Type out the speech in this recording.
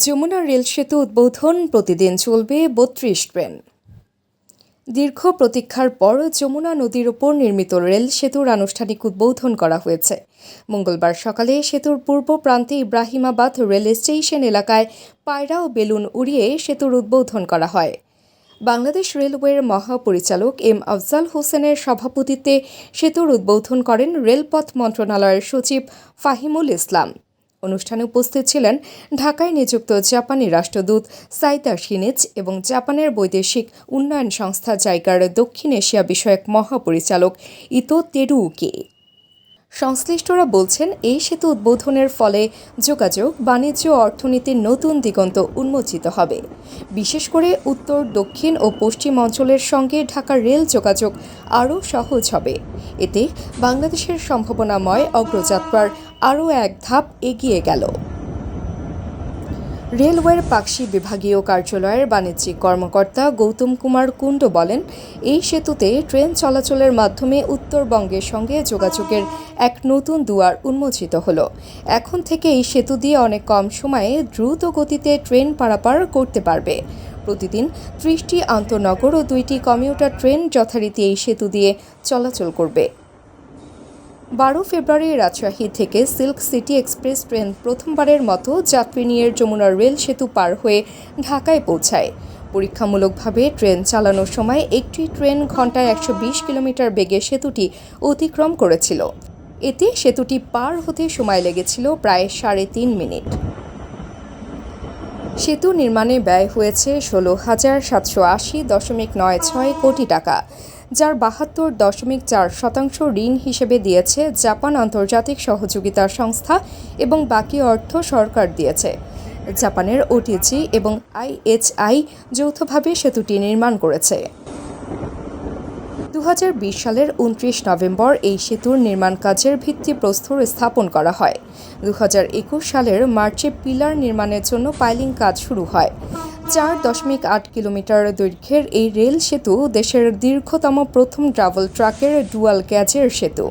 Jamuna rail সেতু উদ্বোধন প্রতিদিন চলবে ৩২ ট্রেন। দীর্ঘ প্রতীক্ষার পর যমুনা নদীর ওপর নির্মিত রেল সেতুর আনুষ্ঠানিক উদ্বোধন করা হয়েছে। মঙ্গলবার সকালে সেতুর পূর্ব প্রান্তে ইব্রাহিমাবাদ রেল স্টেশন এলাকায় পায়রা ও বেলুন উড়িয়ে সেতুর উদ্বোধন করা হয়। বাংলাদেশ রেলওয়ের মহাপরিচালক এম আফজাল হোসেনের সভাপতিত্বে সেতুর উদ্বোধন করেন রেলপথ মন্ত্রণালয়ের সচিব ফাহিমুল ইসলাম। অনুষ্ঠানে উপস্থিত ছিলেন ঢাকায় নিযুক্ত জাপানি রাষ্ট্রদূত সাইতা শিনিচ এবং জাপানের বৈদেশিক উন্নয়ন সংস্থা জাইকার দক্ষিণ এশিয়া বিষয়ক মহাপরিচালক ইতো তেরুউকি। সংশ্লিষ্টরা বলছেন, এই সেতু উদ্বোধনের ফলে যোগাযোগ, বাণিজ্য ও অর্থনীতির নতুন দিগন্ত উন্মোচিত হবে। বিশেষ করে উত্তর, দক্ষিণ ও পশ্চিম অঞ্চলের সঙ্গে ঢাকার রেল যোগাযোগ আরও সহজ হবে। এতে বাংলাদেশের সম্ভাবনাময় অগ্রযাত্রার আরও এক ধাপ এগিয়ে গেল। রেলওয়ের পাকশি বিভাগীয় কার্যালয়ের বাণিজ্যিক কর্মকর্তা গৌতম কুমার কুণ্ড বলেন, এই সেতুতে ট্রেন চলাচলের মাধ্যমে উত্তরবঙ্গের সঙ্গে যোগাযোগের এক নতুন দুয়ার উন্মোচিত হলো। এখন থেকে এই সেতু দিয়ে অনেক কম সময়ে দ্রুত গতিতে ট্রেন পারাপার করতে পারবে। প্রতিদিন ৩০টি আন্তঃনগর ও ২টি কমিউটার ট্রেন যথারীতি এই সেতু দিয়ে চলাচল করবে। ১২ ফেব্রুয়ারি রাজশাহী থেকে সিল্ক সিটি এক্সপ্রেস ট্রেন প্রথমবারের মতো যাত্রী নিয়ে যমুনা রেল সেতু পার হয়ে ঢাকায় পৌঁছায়। পরীক্ষামূলকভাবে ট্রেন চালানোর সময় একটি ট্রেন ঘন্টায় ১২০ কিলোমিটার বেগে সেতুটি অতিক্রম করেছিল। এতে সেতুটি পার হতে সময় লেগেছিল প্রায় ৩.৫ মিনিট। সেতু নির্মাণে ব্যয় হয়েছে ১৬,৭৮০.৯৬ কোটি টাকা, যার ৭২.৪% ঋণ হিসেবে দিয়েছে জাপান আন্তর্জাতিক সহযোগিতা সংস্থা এবং বাকি অর্থ সরকার দিয়েছে। জাপানের ওটিজি এবং আইএইচআই যৌথভাবে সেতুটি নির্মাণ করেছে। ২০২০ সালের ২৯ নভেম্বর এই সেতুর নির্মাণ কাজের ভিত্তিপ্রস্তর স্থাপন করা হয়। ২০২১ সালের মার্চে পিলার নির্মাণের জন্য পাইলিং কাজ শুরু হয়। ৪.৮ কিলোমিটার দৈর্ঘ্যের এই রেল সেতু দেশের দীর্ঘতম প্রথম ডাবল ট্র্যাকের ডুয়াল গ্যাজের সেতু।